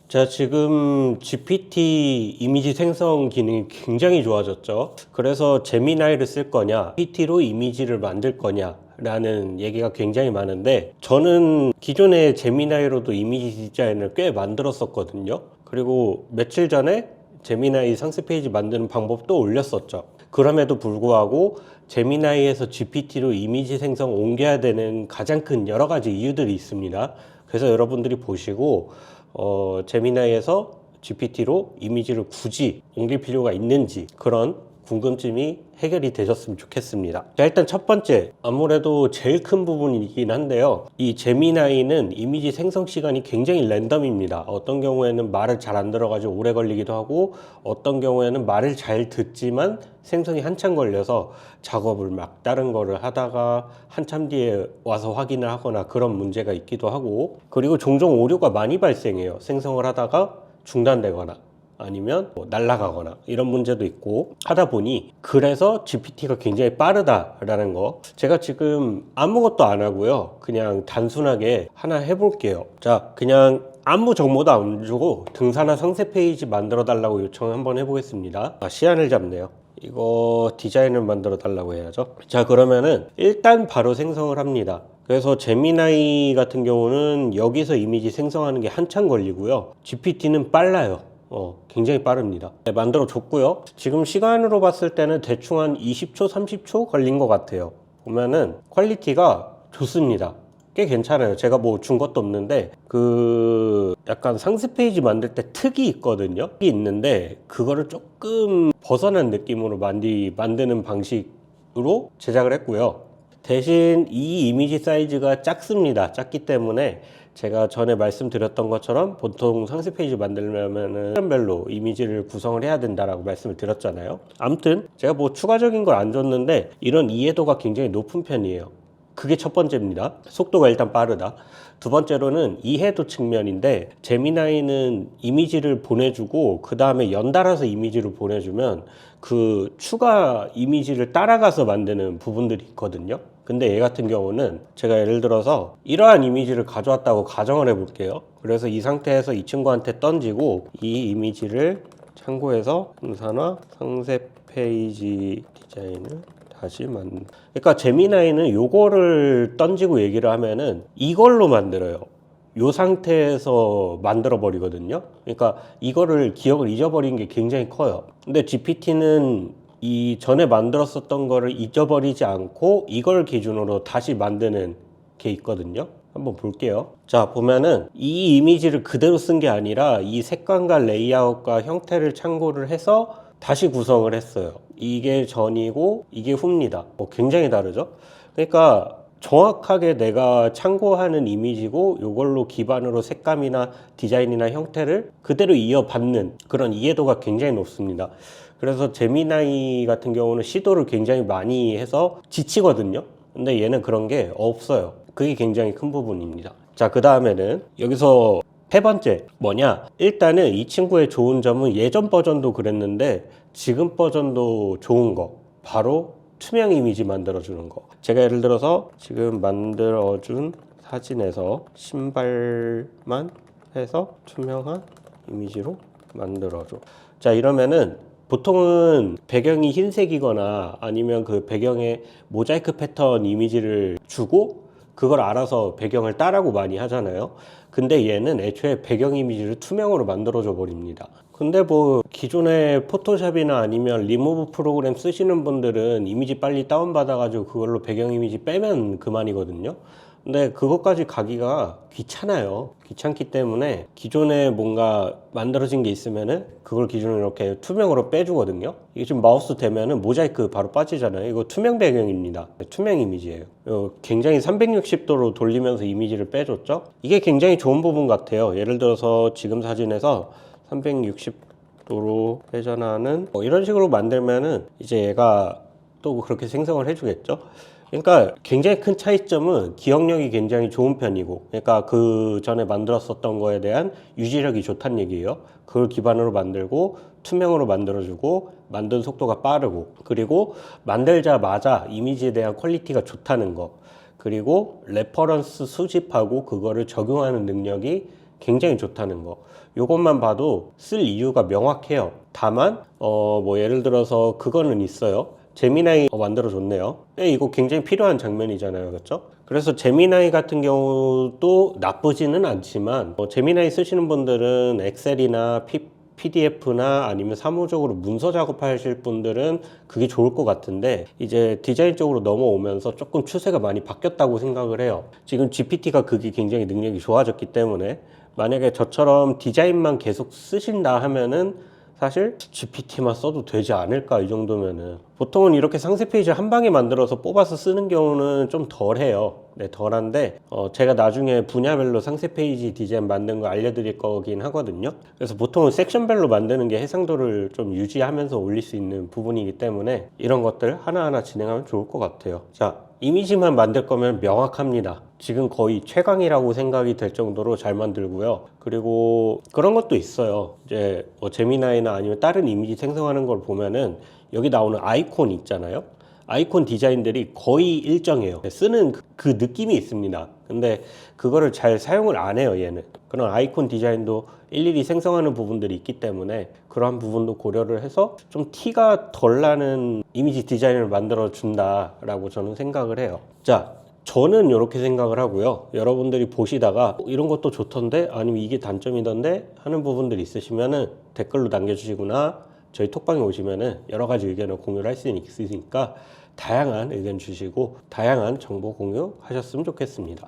제가 지금 GPT 이미지 생성 기능이 굉장히 좋아졌죠. 그래서 제미나이를 쓸 거냐, GPT로 이미지를 만들 거냐 라는 얘기가 굉장히 많은데, 저는 기존에 제미나이로도 이미지 디자인을 꽤 만들었었거든요. 그리고 며칠 전에 제미나이 상세 페이지 만드는 방법도 올렸었죠. 그럼에도 불구하고 제미나이에서 GPT로 이미지 생성 옮겨야 되는 가장 큰 여러 가지 이유들이 있습니다. 그래서 여러분들이 보시고 제미나이에서 GPT로 이미지를 굳이 옮길 필요가 있는지, 그런 궁금증이 해결이 되셨으면 좋겠습니다. 자, 일단 첫 번째, 아무래도 제일 큰 부분이긴 한데요, 이 제미나이는 이미지 생성 시간이 굉장히 랜덤입니다. 어떤 경우에는 말을 잘 안 들어가지고 오래 걸리기도 하고, 어떤 경우에는 말을 잘 듣지만 생성이 한참 걸려서 작업을 막 다른 거를 하다가 한참 뒤에 와서 확인을 하거나 그런 문제가 있기도 하고, 그리고 종종 오류가 많이 발생해요. 생성을 하다가 중단되거나 아니면 날아가거나 이런 문제도 있고 하다 보니, 그래서 GPT가 굉장히 빠르다라는 거, 제가 지금 아무것도 안 하고요, 그냥 단순하게 하나 해볼게요. 자, 그냥 아무 정보도 안 주고 등산화 상세 페이지 만들어 달라고 요청 한번 해보겠습니다. 시간을 잡네요. 이거 디자인을 만들어 달라고 해야죠. 자, 그러면은 일단 바로 생성을 합니다. 그래서 제미나이 같은 경우는 여기서 이미지 생성하는 게 한참 걸리고요, GPT는 빨라요. 굉장히 빠릅니다. 네, 만들어 줬고요. 지금 시간으로 봤을 때는 대충 한 20초, 30초 걸린 것 같아요. 보면은 퀄리티가 좋습니다. 꽤 괜찮아요. 제가 뭐 준 것도 없는데, 약간 상세 페이지 만들 때 특이 있거든요. 특이 있는데 그거를 조금 벗어난 느낌으로 만드는 방식으로 제작을 했고요. 대신 이 이미지 사이즈가 작습니다. 작기 때문에 제가 전에 말씀드렸던 것처럼 보통 상세 페이지 만들려면은 시간별로 이미지를 구성을 해야 된다라고 말씀을 드렸잖아요. 아무튼 제가 뭐 추가적인 걸 안 줬는데 이런 이해도가 굉장히 높은 편이에요. 그게 첫 번째입니다. 속도가 일단 빠르다. 두 번째로는 이해도 측면인데, 제미나이는 이미지를 보내주고 그 다음에 연달아서 이미지를 보내주면 그 추가 이미지를 따라가서 만드는 부분들이 있거든요. 근데 얘 같은 경우는 제가 예를 들어서 이러한 이미지를 가져왔다고 가정을 해볼게요. 그래서 이 상태에서 이 친구한테 던지고, 이 이미지를 참고해서 등산화 상세 페이지 디자인을 다시 그러니까 제미나이는 요거를 던지고 얘기를 하면은 이걸로 만들어요. 요 상태에서 만들어 버리거든요. 그러니까 이거를 기억을 잊어버린 게 굉장히 커요. 근데 GPT는 이 전에 만들었었던 거를 잊어버리지 않고 이걸 기준으로 다시 만드는 게 있거든요. 한번 볼게요. 자, 보면은 이 이미지를 그대로 쓴 게 아니라 이 색감과 레이아웃과 형태를 참고를 해서 다시 구성을 했어요. 이게 전이고 이게 후입니다. 굉장히 다르죠? 그러니까 정확하게 내가 참고하는 이미지고 이걸로 기반으로 색감이나 디자인이나 형태를 그대로 이어받는 그런 이해도가 굉장히 높습니다. 그래서 제미나이 같은 경우는 시도를 굉장히 많이 해서 지치거든요. 근데 얘는 그런 게 없어요. 그게 굉장히 큰 부분입니다. 자, 그 다음에는 여기서 세 번째 뭐냐, 일단은 이 친구의 좋은 점은 예전 버전도 그랬는데 지금 버전도 좋은 거, 바로 투명 이미지 만들어주는 거. 제가 예를 들어서 지금 만들어준 사진에서 신발만 해서 투명한 이미지로 만들어줘. 자, 이러면은 보통은 배경이 흰색이거나 아니면 그 배경에 모자이크 패턴 이미지를 주고 그걸 알아서 배경을 따라고 많이 하잖아요. 근데 얘는 애초에 배경 이미지를 투명으로 만들어줘 버립니다. 근데 뭐 기존의 포토샵이나 아니면 리무브 프로그램 쓰시는 분들은 이미지 빨리 다운받아 가지고 그걸로 배경 이미지 빼면 그만이거든요. 근데 그것까지 가기가 귀찮아요. 귀찮기 때문에 기존에 뭔가 만들어진 게 있으면은 그걸 기준으로 이렇게 투명으로 빼주거든요. 이게 지금 마우스 대면은 모자이크 바로 빠지잖아요. 이거 투명 배경입니다. 투명 이미지예요. 굉장히 360도로 돌리면서 이미지를 빼줬죠. 이게 굉장히 좋은 부분 같아요. 예를 들어서 지금 사진에서 360도로 회전하는 이런 식으로 만들면은 이제 얘가 또 그렇게 생성을 해주겠죠. 그러니까 굉장히 큰 차이점은 기억력이 굉장히 좋은 편이고, 그러니까 그 전에 만들었었던 거에 대한 유지력이 좋다는 얘기예요. 그걸 기반으로 만들고 투명으로 만들어주고 만든 속도가 빠르고, 그리고 만들자마자 이미지에 대한 퀄리티가 좋다는 거, 그리고 레퍼런스 수집하고 그거를 적용하는 능력이 굉장히 좋다는 거. 요것만 봐도 쓸 이유가 명확해요. 다만 뭐 예를 들어서 그거는 있어요. 제미나이 만들어줬네요. 이거 굉장히 필요한 장면이잖아요, 그렇죠? 그래서 제미나이 같은 경우도 나쁘지는 않지만 제미나이 쓰시는 분들은 엑셀이나 PDF나 아니면 사무적으로 문서 작업하실 분들은 그게 좋을 것 같은데, 이제 디자인 쪽으로 넘어오면서 조금 추세가 많이 바뀌었다고 생각을 해요. 지금 GPT가 그게 굉장히 능력이 좋아졌기 때문에 만약에 저처럼 디자인만 계속 쓰신다 하면은 사실 GPT만 써도 되지 않을까, 이 정도면은. 보통은 이렇게 상세 페이지 한 방에 만들어서 뽑아서 쓰는 경우는 좀 덜해요. 네, 덜한데 제가 나중에 분야별로 상세 페이지 디자인 만든 거 알려드릴 거긴 하거든요. 그래서 보통은 섹션별로 만드는 게 해상도를 좀 유지하면서 올릴 수 있는 부분이기 때문에 이런 것들 하나하나 진행하면 좋을 것 같아요. 자, 이미지만 만들 거면 명확합니다. 지금 거의 최강이라고 생각이 될 정도로 잘 만들고요. 그리고 그런 것도 있어요. 이제 뭐 제미나이나 아니면 다른 이미지 생성하는 걸 보면은 여기 나오는 아이콘 있잖아요. 아이콘 디자인들이 거의 일정해요. 쓰는 그 느낌이 있습니다. 근데 그거를 잘 사용을 안 해요, 얘는. 그런 아이콘 디자인도 일일이 생성하는 부분들이 있기 때문에 그러한 부분도 고려를 해서 좀 티가 덜 나는 이미지 디자인을 만들어 준다라고 저는 생각을 해요. 자, 저는 이렇게 생각을 하고요. 여러분들이 보시다가 이런 것도 좋던데, 아니면 이게 단점이던데 하는 부분들이 있으시면은 댓글로 남겨주시거나 저희 톡방에 오시면은 여러 가지 의견을 공유를 할 수 있으니까 다양한 의견 주시고 다양한 정보 공유하셨으면 좋겠습니다.